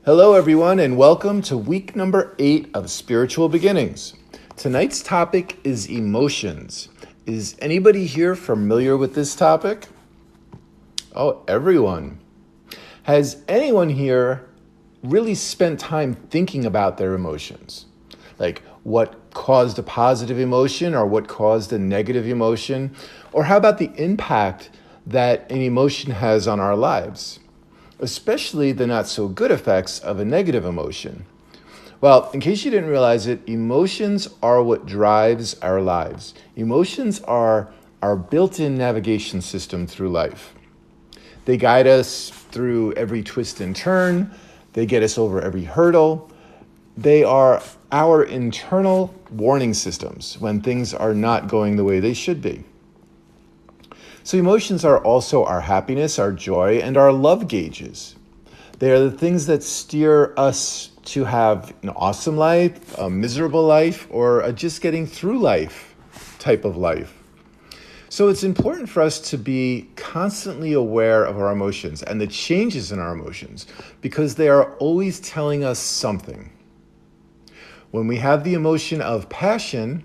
Hello, everyone, and welcome to week number 8 of Spiritual Beginnings. Tonight's topic is emotions. Is anybody here familiar with this topic? Oh, everyone. Has anyone here really spent time thinking about their emotions? Like what caused a positive emotion or what caused a negative emotion? Or how about the impact that an emotion has on our lives? Especially the not so good effects of a negative emotion. Well, in case you didn't realize it, emotions are what drives our lives. Emotions are our built-in navigation system through life. They guide us through every twist and turn. They get us over every hurdle. They are our internal warning systems when things are not going the way they should be. So emotions are also our happiness, our joy, and our love gauges. They are the things that steer us to have an awesome life, a miserable life, or a just getting through life type of life. So it's important for us to be constantly aware of our emotions and the changes in our emotions because they are always telling us something. When we have the emotion of passion,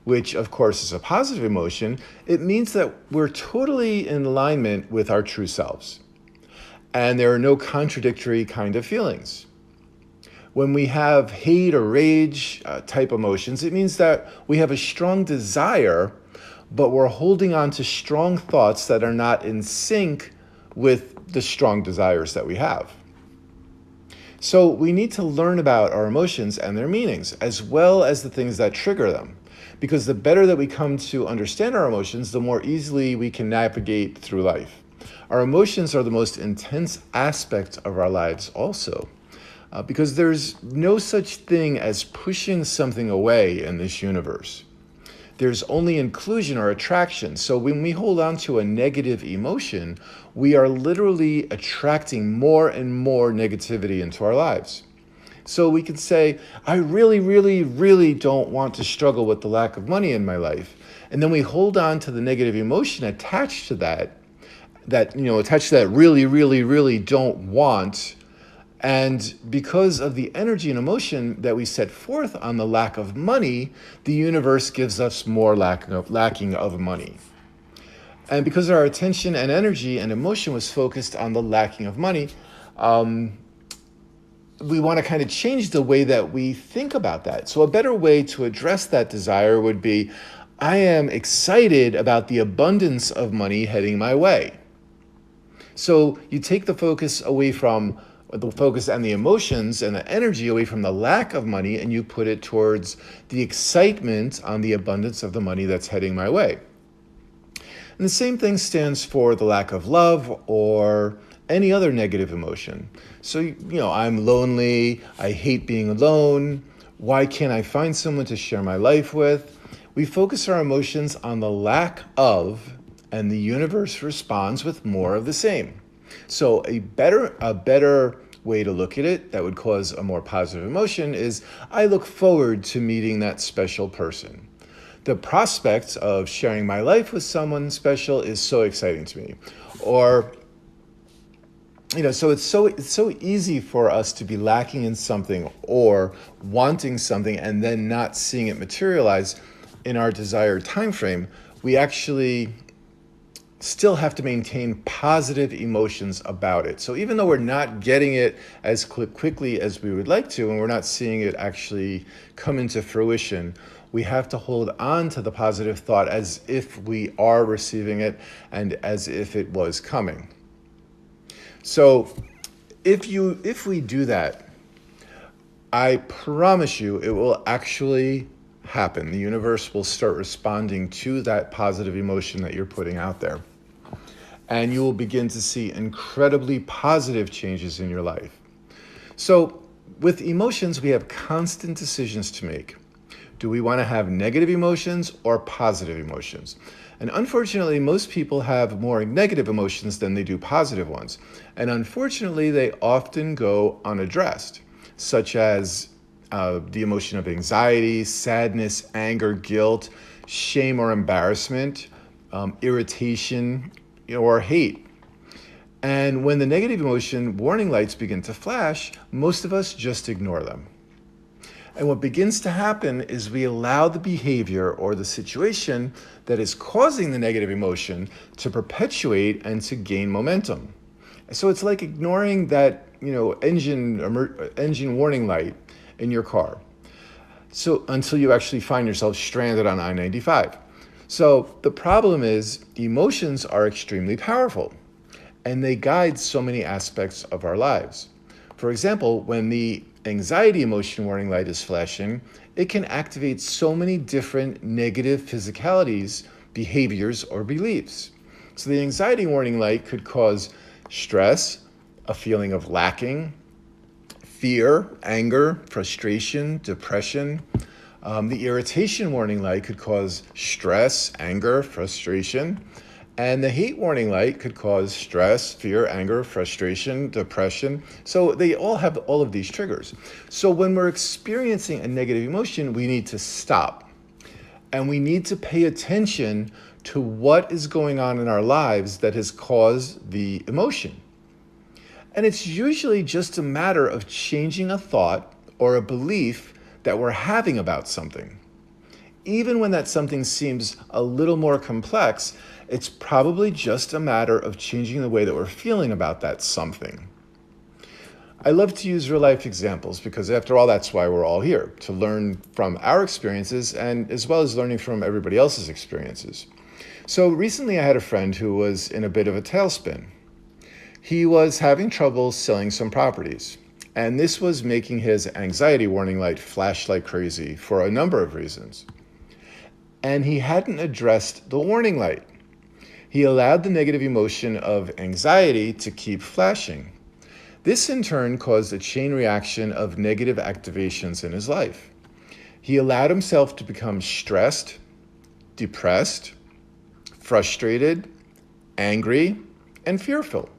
which of course is a positive emotion, it means that we're totally in alignment with our true selves. And there are no contradictory kind of feelings. When we have hate or rage type emotions, it means that we have a strong desire, but we're holding on to strong thoughts that are not in sync with the strong desires that we have. So we need to learn about our emotions and their meanings, as well as the things that trigger them. Because the better that we come to understand our emotions, the more easily we can navigate through life. Our emotions are the most intense aspect of our lives also, because there's no such thing as pushing something away in this universe. There's only inclusion or attraction. So when we hold on to a negative emotion, we are literally attracting more and more negativity into our lives. So we could say, I really, really, really don't want to struggle with the lack of money in my life. And then we hold on to the negative emotion attached to that really, really, really don't want. And because of the energy and emotion that we set forth on the lack of money, the universe gives us more lacking of money. And because our attention and energy and emotion was focused on the lacking of money, we want to kind of change the way that we think about that. So a better way to address that desire would be, I am excited about the abundance of money heading my way. So you take the focus away from the focus and the emotions and the energy away from the lack of money, and you put it towards the excitement on the abundance of the money that's heading my way. And the same thing stands for the lack of love or any other negative emotion. So, I'm lonely, I hate being alone, why can't I find someone to share my life with? We focus our emotions on the lack of, and the universe responds with more of the same. So a better way to look at it that would cause a more positive emotion is, I look forward to meeting that special person. The prospect of sharing my life with someone special is so exciting to me. Or so it's so easy for us to be lacking in something or wanting something and then not seeing it materialize in our desired time frame. We actually still have to maintain positive emotions about it. So even though we're not getting it as quickly as we would like to, and we're not seeing it actually come into fruition, we have to hold on to the positive thought as if we are receiving it and as if it was coming. So if we do that, I promise you it will actually happen. The universe will start responding to that positive emotion that you're putting out there. And you will begin to see incredibly positive changes in your life. So with emotions, we have constant decisions to make. Do we want to have negative emotions or positive emotions? And unfortunately, most people have more negative emotions than they do positive ones. And unfortunately, they often go unaddressed, such as the emotion of anxiety, sadness, anger, guilt, shame or embarrassment, irritation, or hate. And when the negative emotion warning lights begin to flash, most of us just ignore them. And what begins to happen is we allow the behavior or the situation that is causing the negative emotion to perpetuate and to gain momentum. So it's like ignoring that, engine warning light in your car. So until you actually find yourself stranded on I-95. So the problem is emotions are extremely powerful and they guide so many aspects of our lives. For example, when the anxiety emotion warning light is flashing, it can activate so many different negative physicalities, behaviors, or beliefs. So the anxiety warning light could cause stress, a feeling of lacking, fear, anger, frustration, depression. The irritation warning light could cause stress, anger, frustration. And the hate warning light could cause stress, fear, anger, frustration, depression. So they all have all of these triggers. So when we're experiencing a negative emotion, we need to stop. And we need to pay attention to what is going on in our lives that has caused the emotion. And it's usually just a matter of changing a thought or a belief that we're having about something. Even when that something seems a little more complex, it's probably just a matter of changing the way that we're feeling about that something. I love to use real life examples because after all, that's why we're all here, to learn from our experiences and as well as learning from everybody else's experiences. So recently I had a friend who was in a bit of a tailspin. He was having trouble selling some properties, and this was making his anxiety warning light flash like crazy for a number of reasons. And he hadn't addressed the warning light. He allowed the negative emotion of anxiety to keep flashing. This in turn caused a chain reaction of negative activations in his life. He allowed himself to become stressed, depressed, frustrated, angry, and fearful.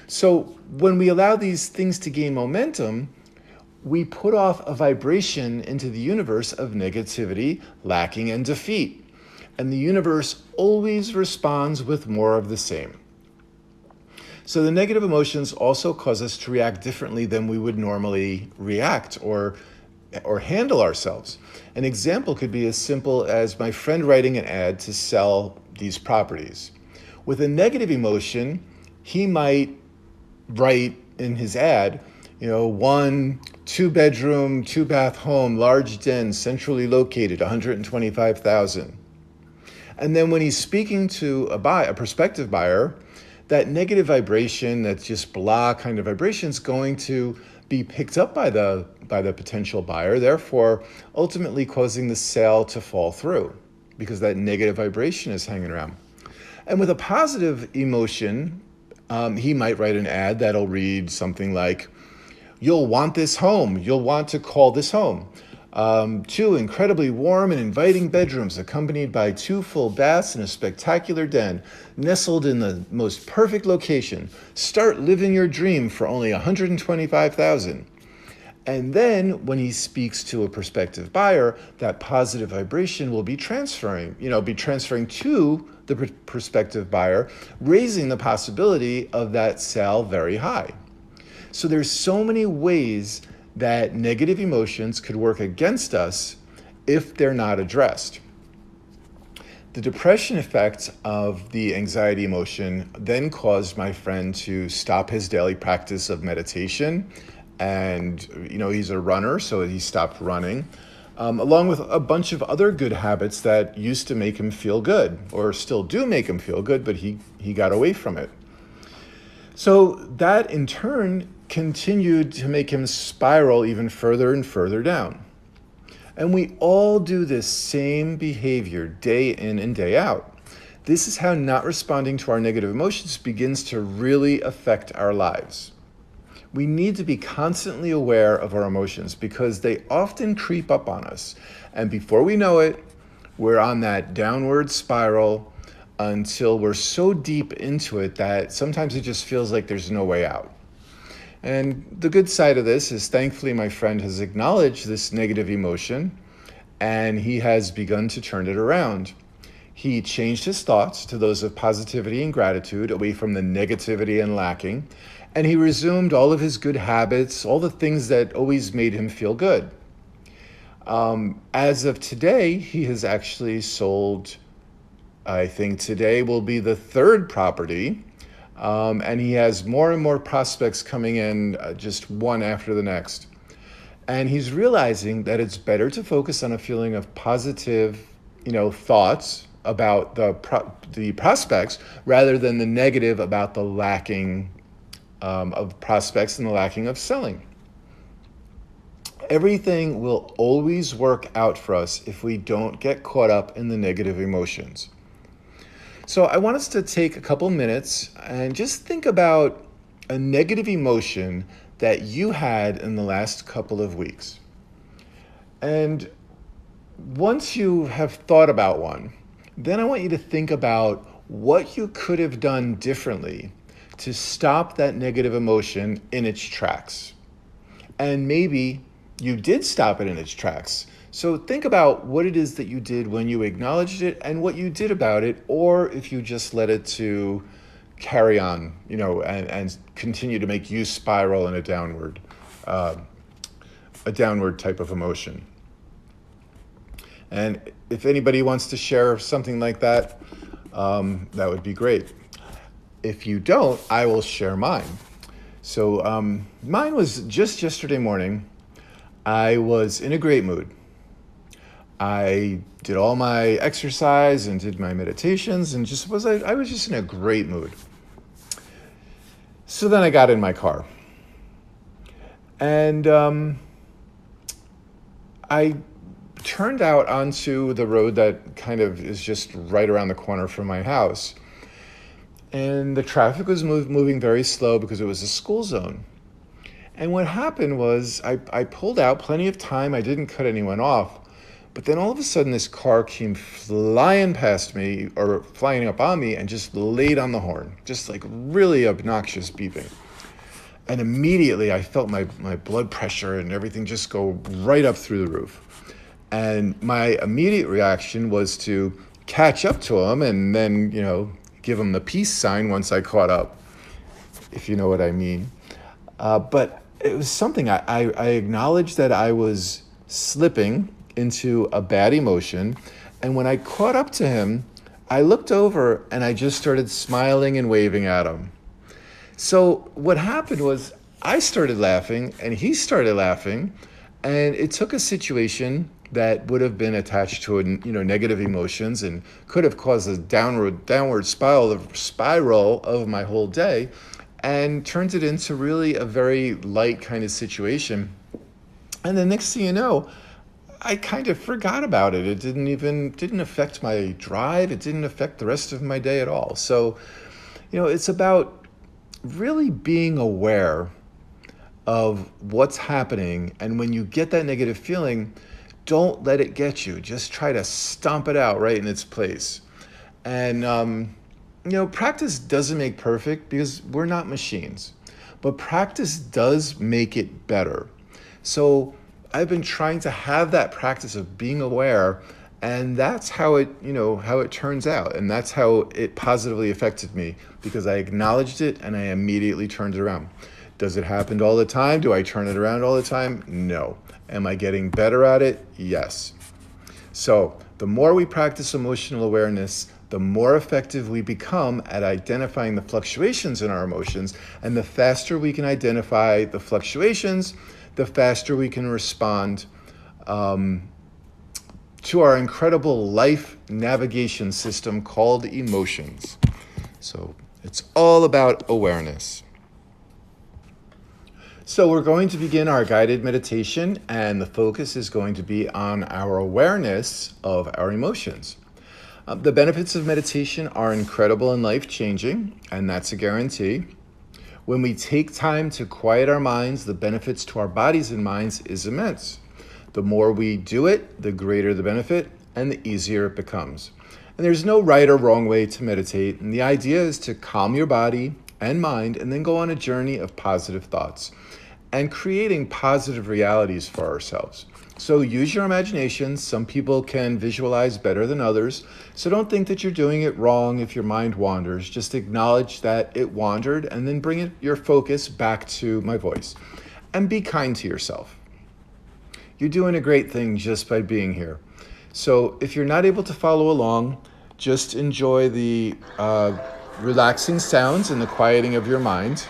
So when we allow these things to gain momentum, we put off a vibration into the universe of negativity, lacking, and defeat. And the universe always responds with more of the same. So the negative emotions also cause us to react differently than we would normally react or handle ourselves. An example could be as simple as my friend writing an ad to sell these properties. With a negative emotion, he might write in his ad, 1 2-bedroom, 2-bath home, large den, centrally located, 125,000. And then when he's speaking to a prospective buyer, that negative vibration, that's just blah kind of vibration, is going to be picked up by the potential buyer, therefore ultimately causing the sale to fall through because that negative vibration is hanging around. And with a positive emotion, he might write an ad that'll read something like, "You'll want this home. You'll want to call this home. 2 incredibly warm and inviting bedrooms accompanied by 2 full baths and a spectacular den, nestled in the most perfect location. Start living your dream for only 125,000. And then when he speaks to a prospective buyer, that positive vibration will be transferring to the prospective buyer, raising the possibility of that sale very high. So there's so many ways that negative emotions could work against us if they're not addressed. The depression effect of the anxiety emotion then caused my friend to stop his daily practice of meditation. And, he's a runner, so he stopped running, along with a bunch of other good habits that used to make him feel good, or still do make him feel good, but he got away from it. So that in turn continued to make him spiral even further and further down. And we all do this same behavior day in and day out. This is how not responding to our negative emotions begins to really affect our lives. We need to be constantly aware of our emotions because they often creep up on us. And before we know it, we're on that downward spiral until we're so deep into it that sometimes it just feels like there's no way out. And the good side of this is thankfully my friend has acknowledged this negative emotion and he has begun to turn it around. He changed his thoughts to those of positivity and gratitude, away from the negativity and lacking, and he resumed all of his good habits, all the things that always made him feel good. As of today, he has actually sold, I think today will be the third property, and he has more and more prospects coming in, just one after the next. And he's realizing that it's better to focus on a feeling of positive, thoughts about the prospects rather than the negative about the lacking of prospects and the lacking of selling. Everything will always work out for us if we don't get caught up in the negative emotions. So I want us to take a couple minutes and just think about a negative emotion that you had in the last couple of weeks. And once you have thought about one, then I want you to think about what you could have done differently to stop that negative emotion in its tracks. And maybe you did stop it in its tracks. So think about what it is that you did when you acknowledged it and what you did about it, or if you just let it to carry on, and continue to make you spiral in a downward type of emotion. And if anybody wants to share something like that, that would be great. If you don't, I will share mine. So mine was just yesterday morning. I was in a great mood. I did all my exercise and did my meditations and I was just in a great mood. So then I got in my car and I turned out onto the road that kind of is just right around the corner from my house. And the traffic was moving very slow because it was a school zone. And what happened was I pulled out plenty of time. I didn't cut anyone off. But then all of a sudden this car came flying past me or flying up on me and just laid on the horn, just like really obnoxious beeping. And immediately I felt my blood pressure and everything just go right up through the roof. And my immediate reaction was to catch up to him and then, give him the peace sign once I caught up, if you know what I mean. But it was something I acknowledged that I was slipping into a bad emotion. And when I caught up to him, I looked over and I just started smiling and waving at him. So what happened was I started laughing and he started laughing, and it took a situation that would have been attached to negative emotions and could have caused a downward spiral of my whole day, and turned it into really a very light kind of situation. And the next thing you know, I kind of forgot about it. It didn't affect my drive. It didn't affect the rest of my day at all. So, it's about really being aware of what's happening. And when you get that negative feeling, don't let it get you. Just try to stomp it out right in its place. And, practice doesn't make perfect because we're not machines, but practice does make it better. So I've been trying to have that practice of being aware, and that's how it turns out. And that's how it positively affected me, because I acknowledged it and I immediately turned it around. Does it happen all the time? Do I turn it around all the time? No. Am I getting better at it? Yes. So the more we practice emotional awareness, the more effective we become at identifying the fluctuations in our emotions. And the faster we can identify the fluctuations, the faster we can respond to our incredible life navigation system called emotions. So it's all about awareness. So we're going to begin our guided meditation, and the focus is going to be on our awareness of our emotions. The benefits of meditation are incredible and life-changing, and that's a guarantee. When we take time to quiet our minds, the benefits to our bodies and minds is immense. The more we do it, the greater the benefit and the easier it becomes. And there's no right or wrong way to meditate, and the idea is to calm your body and mind and then go on a journey of positive thoughts and creating positive realities for ourselves. So use your imagination. Some people can visualize better than others. So don't think that you're doing it wrong if your mind wanders. Just acknowledge that it wandered and then bring your focus back to my voice. And be kind to yourself. You're doing a great thing just by being here. So if you're not able to follow along, just enjoy the relaxing sounds and the quieting of your mind.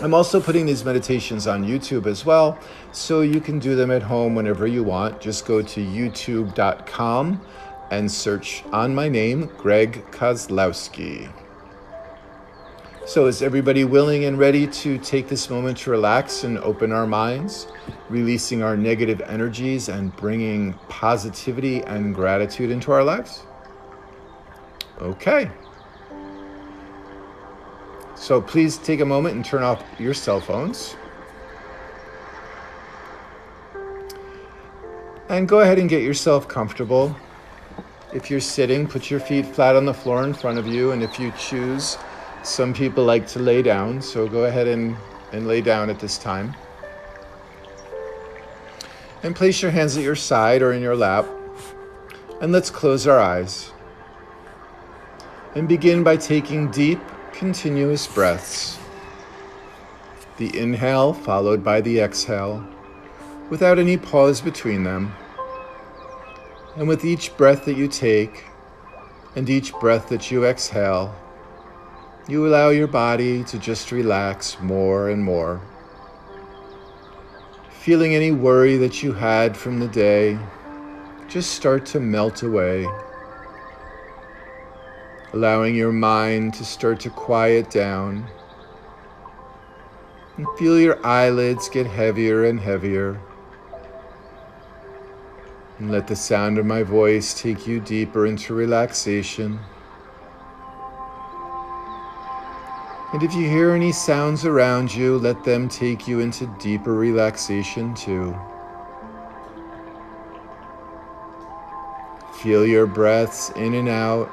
I'm also putting these meditations on YouTube as well, so you can do them at home whenever you want. Just go to youtube.com and search on my name, Greg Koslowski. So is everybody willing and ready to take this moment to relax and open our minds, releasing our negative energies and bringing positivity and gratitude into our lives? Okay. So please take a moment and turn off your cell phones. And go ahead and get yourself comfortable. If you're sitting, put your feet flat on the floor in front of you. And if you choose, some people like to lay down. So go ahead and lay down at this time. And place your hands at your side or in your lap. And let's close our eyes. And begin by taking deep, continuous breaths. The inhale followed by the exhale, without any pause between them. And with each breath that you take and each breath that you exhale, you allow your body to just relax more and more. Feeling any worry that you had from the day just start to melt away. Allowing your mind to start to quiet down. And feel your eyelids get heavier and heavier. And let the sound of my voice take you deeper into relaxation. And if you hear any sounds around you, let them take you into deeper relaxation too. Feel your breaths in and out.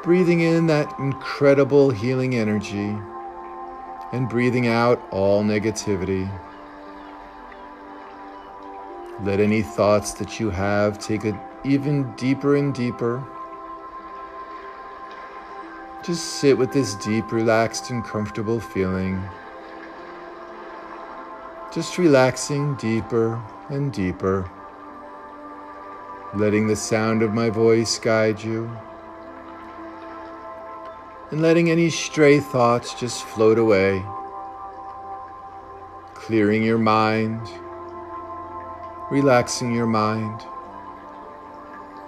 Breathing in that incredible healing energy and breathing out all negativity. Let any thoughts that you have take it even deeper and deeper. Just sit with this deep, relaxed, and comfortable feeling. Just relaxing deeper and deeper. Letting the sound of my voice guide you. And letting any stray thoughts just float away. Clearing your mind, relaxing your mind,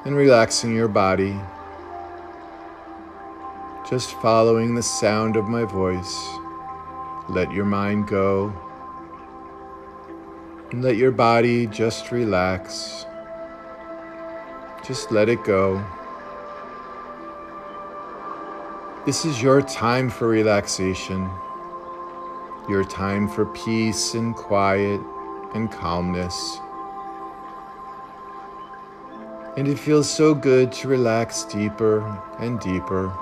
and relaxing your body. Just following the sound of my voice. Let your mind go. And let your body just relax. Just let it go. This is your time for relaxation, your time for peace and quiet and calmness. And it feels so good to relax deeper and deeper,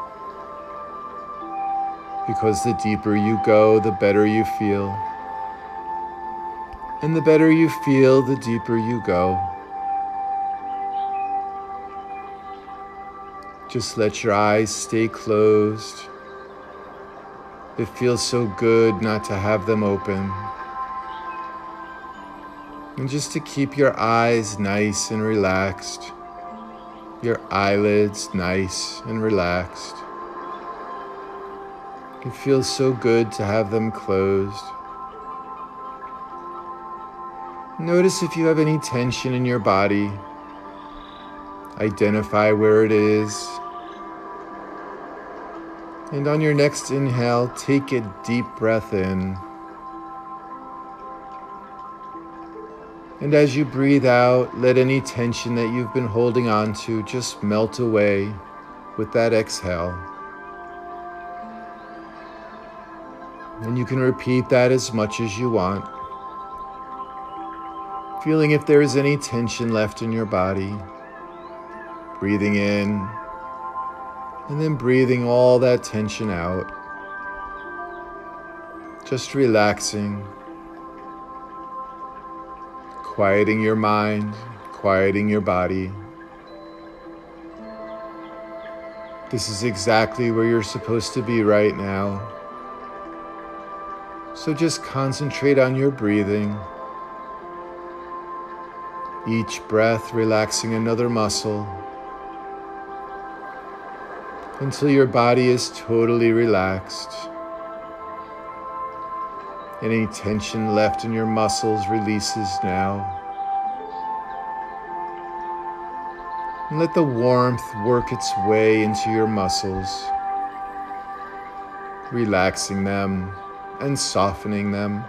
because the deeper you go, the better you feel. And the better you feel, the deeper you go. Just let your eyes stay closed. It feels so good not to have them open. And just to keep your eyes nice and relaxed. Your eyelids nice and relaxed. It feels so good to have them closed. Notice if you have any tension in your body. Identify where it is. And on your next inhale, take a deep breath in. And as you breathe out, let any tension that you've been holding on to just melt away with that exhale. And you can repeat that as much as you want. Feeling if there is any tension left in your body. Breathing in. And then breathing all that tension out. Just relaxing. quieting your mind, quieting your body. This is exactly where you're supposed to be right now. So just concentrate on your breathing. Each breath relaxing another muscle until your body is totally relaxed. Any tension left in your muscles releases now. And let the warmth work its way into your muscles, relaxing them and softening them.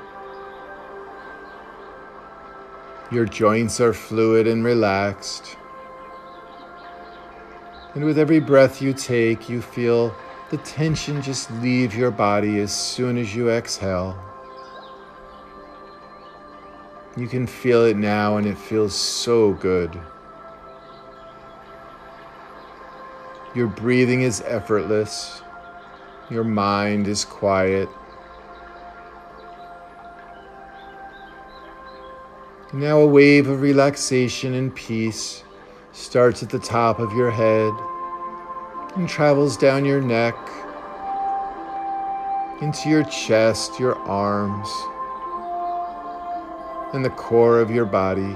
Your joints are fluid and relaxed. And with every breath you take, you feel the tension just leave your body as soon as you exhale. You can feel it now, and it feels so good. Your breathing is effortless. Your mind is quiet. Now a wave of relaxation and peace starts at the top of your head and travels down your neck, into your chest, your arms, and the core of your body.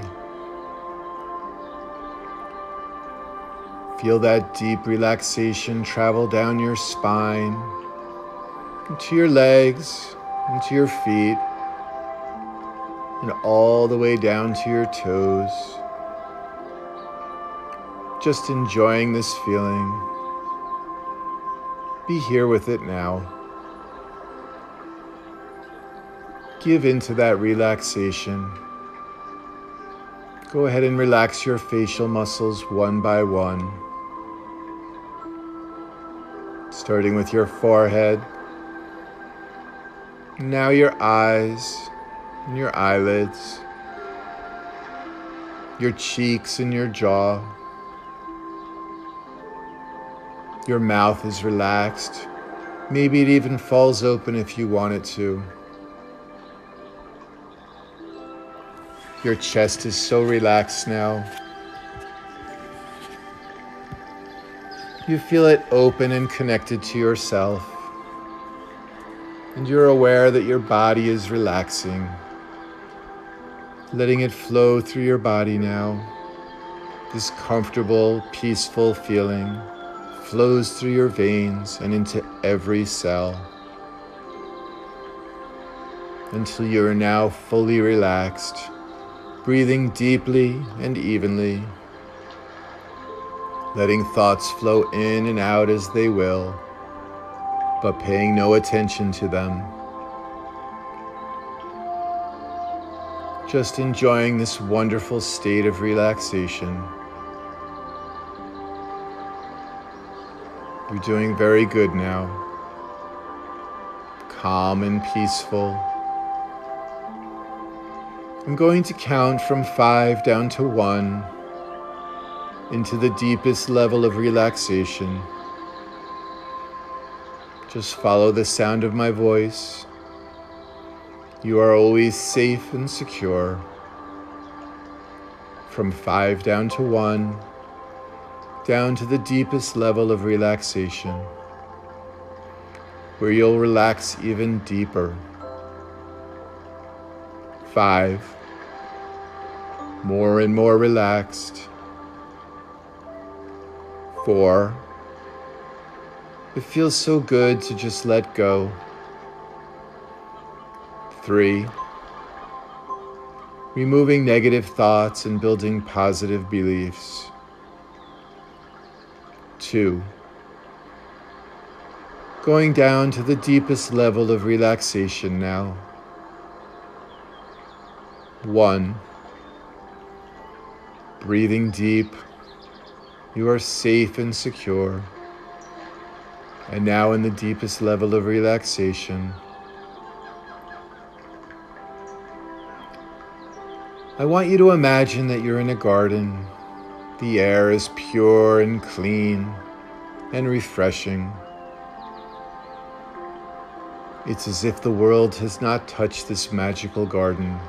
Feel that deep relaxation travel down your spine, into your legs, into your feet, and all the way down to your toes. Just enjoying this feeling. Be here with it now. Give into that relaxation. Go ahead and relax your facial muscles one by one. Starting with your forehead. Now your eyes and your eyelids, your cheeks and your jaw. Your mouth is relaxed. Maybe it even falls open if you want it to. Your chest is so relaxed now. You feel it open and connected to yourself. And you're aware that your body is relaxing. Letting it flow through your body now. This comfortable, peaceful feeling flows through your veins and into every cell. Until you are now fully relaxed, breathing deeply and evenly. Letting thoughts flow in and out as they will, but paying no attention to them. Just enjoying this wonderful state of relaxation. You're doing very good now. Calm and peaceful. I'm going to count from 5 down to 1 into the deepest level of relaxation. Just follow the sound of my voice. You are always safe and secure. From 5 down to 1, down to the deepest level of relaxation, where you'll relax even deeper. 5, more and more relaxed. 4, it feels so good to just let go. 3, removing negative thoughts and building positive beliefs. 2, going down to the deepest level of relaxation now. 1, breathing deep. You are safe and secure. And now in the deepest level of relaxation. I want you to imagine that you're in a garden. The air is pure and clean and refreshing. It's as if the world has not touched this magical garden.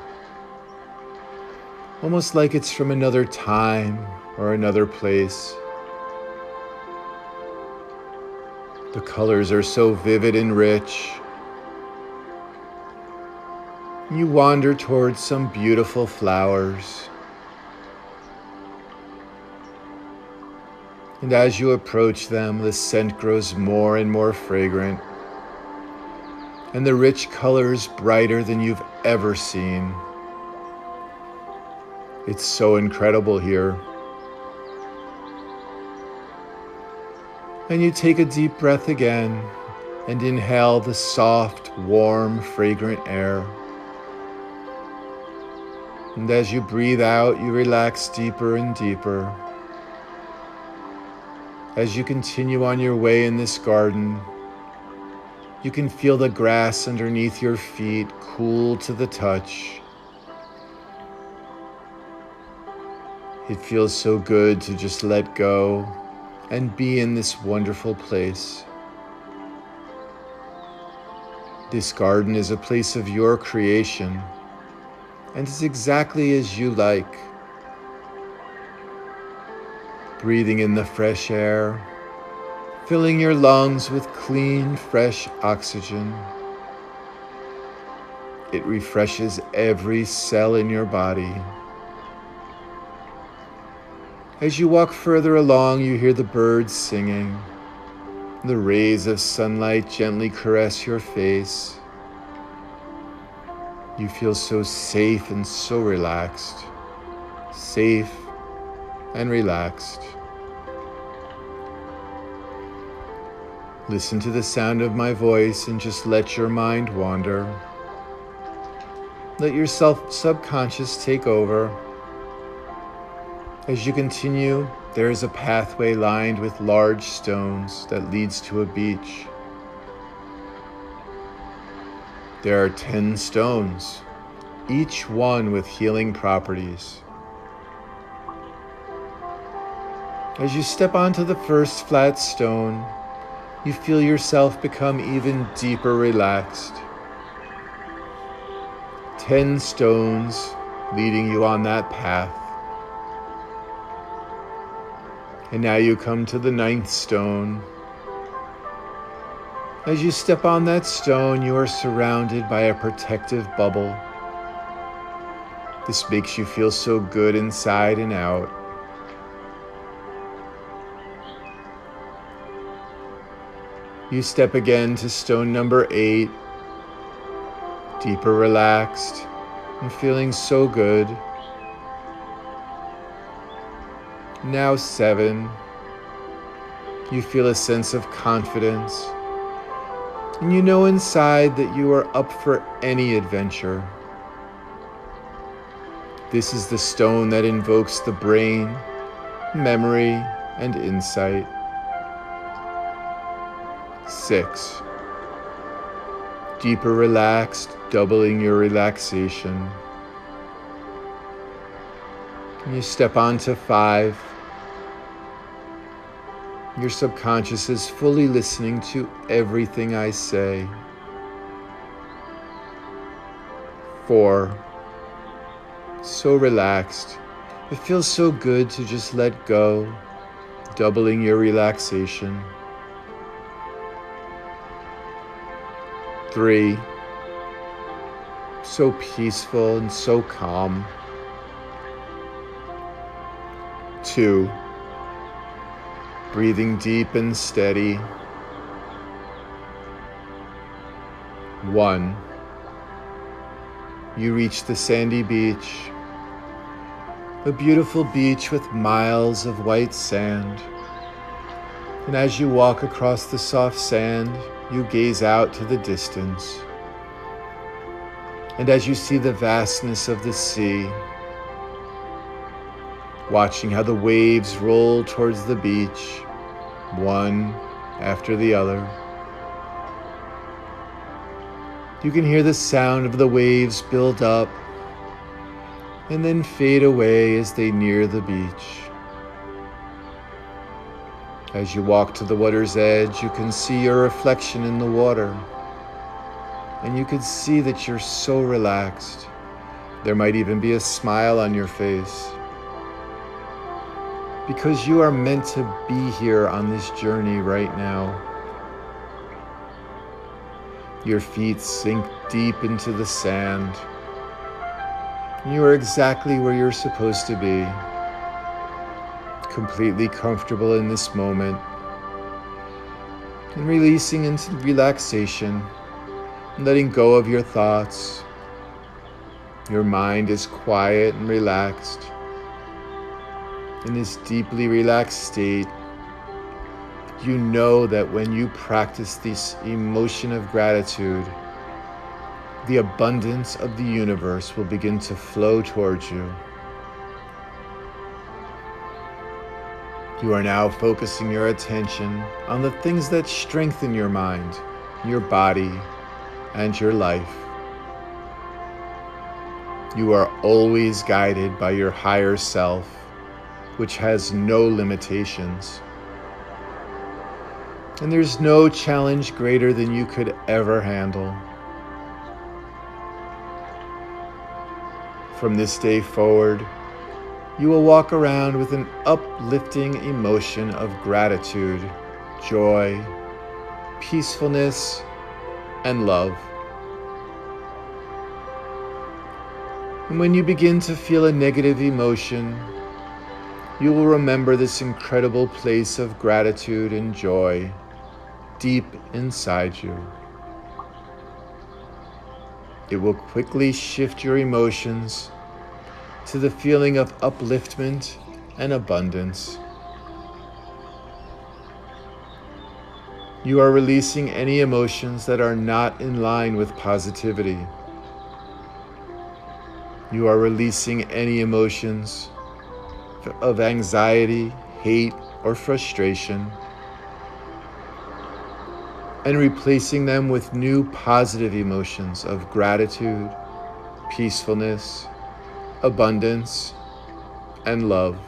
almost like it's from another time or another place. The colors are so vivid and rich. You wander towards some beautiful flowers. And as you approach them, the scent grows more and more fragrant, and the rich colors brighter than you've ever seen. It's so incredible here. And you take a deep breath again and inhale the soft, warm, fragrant air. And as you breathe out, you relax deeper and deeper. As you continue on your way in this garden, you can feel the grass underneath your feet cool to the touch. It feels so good to just let go and be in this wonderful place. This garden is a place of your creation, and it's exactly as you like. Breathing in the fresh air, filling your lungs with clean, fresh oxygen. It refreshes every cell in your body. As you walk further along, you hear the birds singing. The rays of sunlight gently caress your face. You feel so safe and so relaxed. Safe and relaxed. Listen to the sound of my voice and just let your mind wander. Let your subconscious take over. As you continue, there is a pathway lined with large stones that leads to a beach. There are 10 stones, each one with healing properties. As you step onto the first flat stone, you feel yourself become even deeper relaxed. 10 stones leading you on that path. And now you come to the 9th stone. As you step on that stone, you are surrounded by a protective bubble. This makes you feel so good inside and out. You step again to stone number 8, deeper relaxed and feeling so good. Now 7, you feel a sense of confidence, and you know inside that you are up for any adventure. This is the stone that invokes the brain, memory, and insight. 6, deeper relaxed, doubling your relaxation. And you step onto 5. Your subconscious is fully listening to everything I say. 4, so relaxed. It feels so good to just let go, doubling your relaxation. 3, so peaceful and so calm. 2, breathing deep and steady. 1, you reach the sandy beach, a beautiful beach with miles of white sand. And as you walk across the soft sand, you gaze out to the distance. And as you see the vastness of the sea, watching how the waves roll towards the beach, one after the other. You can hear the sound of the waves build up and then fade away as they near the beach. As you walk to the water's edge, you can see your reflection in the water, and you can see that you're so relaxed. There might even be a smile on your face, because you are meant to be here on this journey right now. Your feet sink deep into the sand. You are exactly where you're supposed to be, completely comfortable in this moment, and releasing into relaxation, letting go of your thoughts. Your mind is quiet and relaxed. In this deeply relaxed state, you know that when you practice this emotion of gratitude, the abundance of the universe will begin to flow towards you. You are now focusing your attention on the things that strengthen your mind, your body, and your life. You are always guided by your higher self, which has no limitations. And there's no challenge greater than you could ever handle. From this day forward, you will walk around with an uplifting emotion of gratitude, joy, peacefulness, and love. And when you begin to feel a negative emotion, you will remember this incredible place of gratitude and joy deep inside you. It will quickly shift your emotions to the feeling of upliftment and abundance. You are releasing any emotions that are not in line with positivity. You are releasing any emotions of anxiety, hate, or frustration, and replacing them with new positive emotions of gratitude, peacefulness, abundance, and love.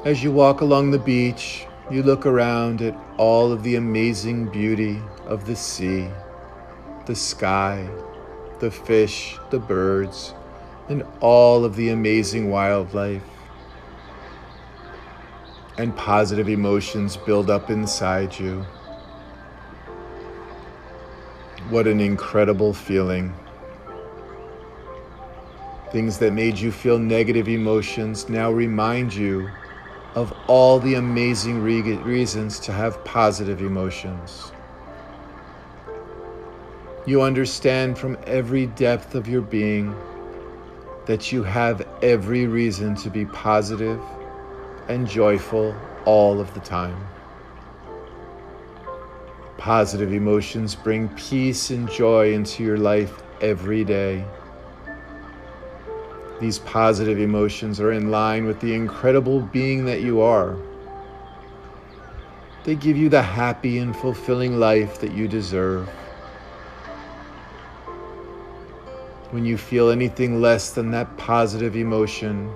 As you walk along the beach, you look around at all of the amazing beauty of the sea, the sky, the fish, the birds, and all of the amazing wildlife. And positive emotions build up inside you. What an incredible feeling. Things that made you feel negative emotions now remind you of all the amazing reasons to have positive emotions. You understand from every depth of your being that you have every reason to be positive and joyful all of the time. Positive emotions bring peace and joy into your life every day. These positive emotions are in line with the incredible being that you are. They give you the happy and fulfilling life that you deserve. When you feel anything less than that positive emotion,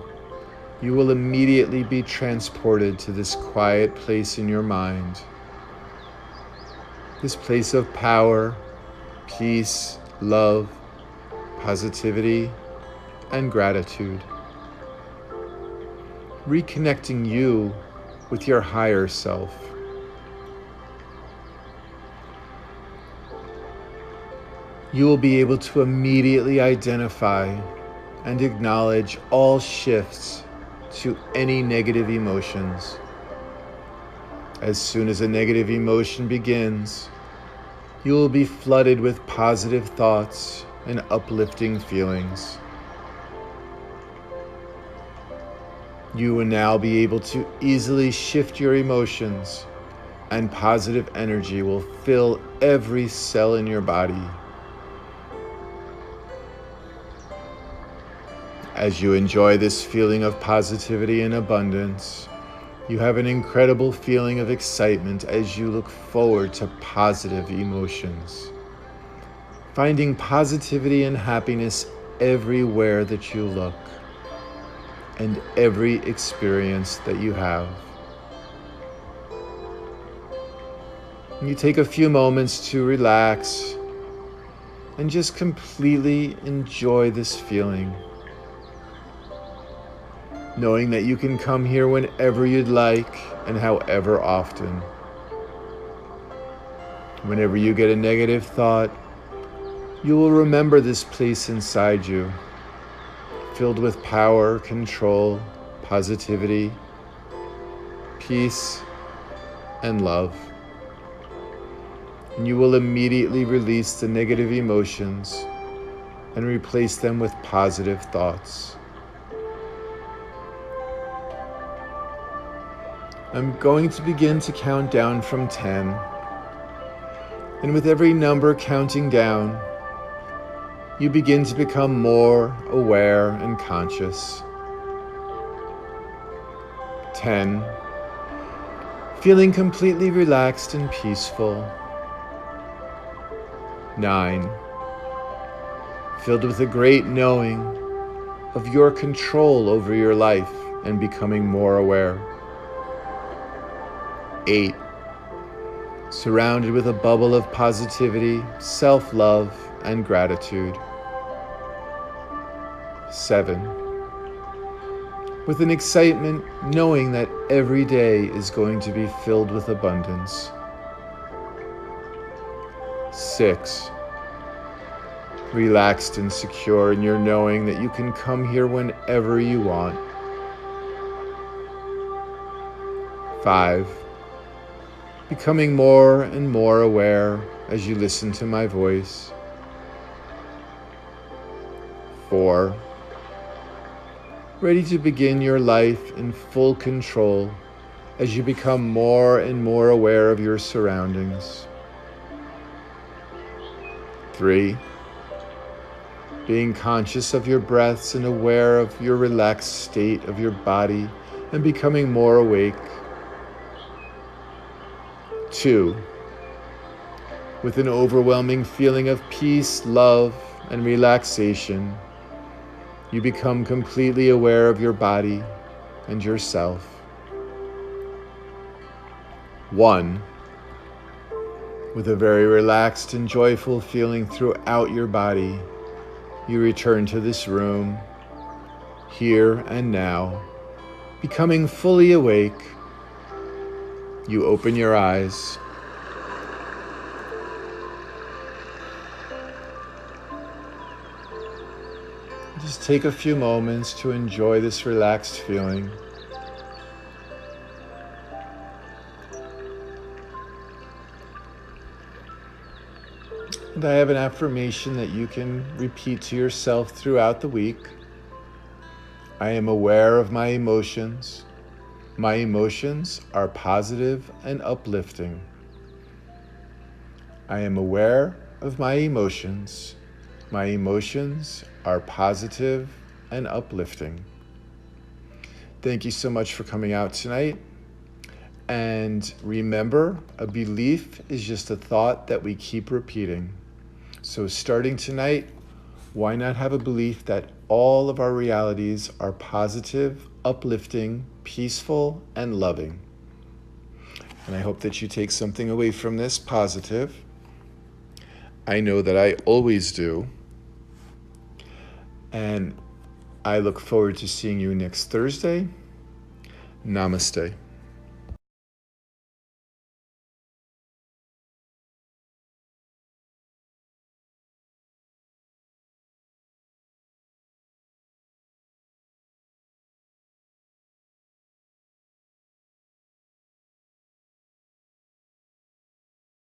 you will immediately be transported to this quiet place in your mind. This place of power, peace, love, positivity, and gratitude. Reconnecting you with your higher self. You will be able to immediately identify and acknowledge all shifts to any negative emotions. As soon as a negative emotion begins, you will be flooded with positive thoughts and uplifting feelings. You will now be able to easily shift your emotions, and positive energy will fill every cell in your body. As you enjoy this feeling of positivity and abundance, you have an incredible feeling of excitement as you look forward to positive emotions. Finding positivity and happiness everywhere that you look, and every experience that you have. You take a few moments to relax and just completely enjoy this feeling. Knowing that you can come here whenever you'd like and however often. Whenever you get a negative thought, you will remember this place inside you, filled with power, control, positivity, peace, and love. And you will immediately release the negative emotions and replace them with positive thoughts. I'm going to begin to count down from 10. And with every number counting down, you begin to become more aware and conscious. 10. Feeling completely relaxed and peaceful. 9. Filled with a great knowing of your control over your life and becoming more aware. 8. Surrounded with a bubble of positivity, self-love, and gratitude. 7. With an excitement knowing that every day is going to be filled with abundance. 6. Relaxed and secure in your knowing that you can come here whenever you want. 5. Becoming more and more aware as you listen to my voice. 4. Ready to begin your life in full control as you become more and more aware of your surroundings. 3. Being conscious of your breaths and aware of your relaxed state of your body and becoming more awake. 2. With an overwhelming feeling of peace, love, and relaxation, you become completely aware of your body and yourself. 1. With a very relaxed and joyful feeling throughout your body, you return to this room, here and now, becoming fully awake. You open your eyes. Just take a few moments to enjoy this relaxed feeling. And I have an affirmation that you can repeat to yourself throughout the week. I am aware of my emotions. My emotions are positive and uplifting. I am aware of my emotions. My emotions are positive and uplifting. Thank you so much for coming out tonight. And remember, a belief is just a thought that we keep repeating. So starting tonight, why not have a belief that all of our realities are positive, uplifting, peaceful, and loving? And I hope that you take something away from this positive. I know that I always do. And I look forward to seeing you next Thursday. Namaste.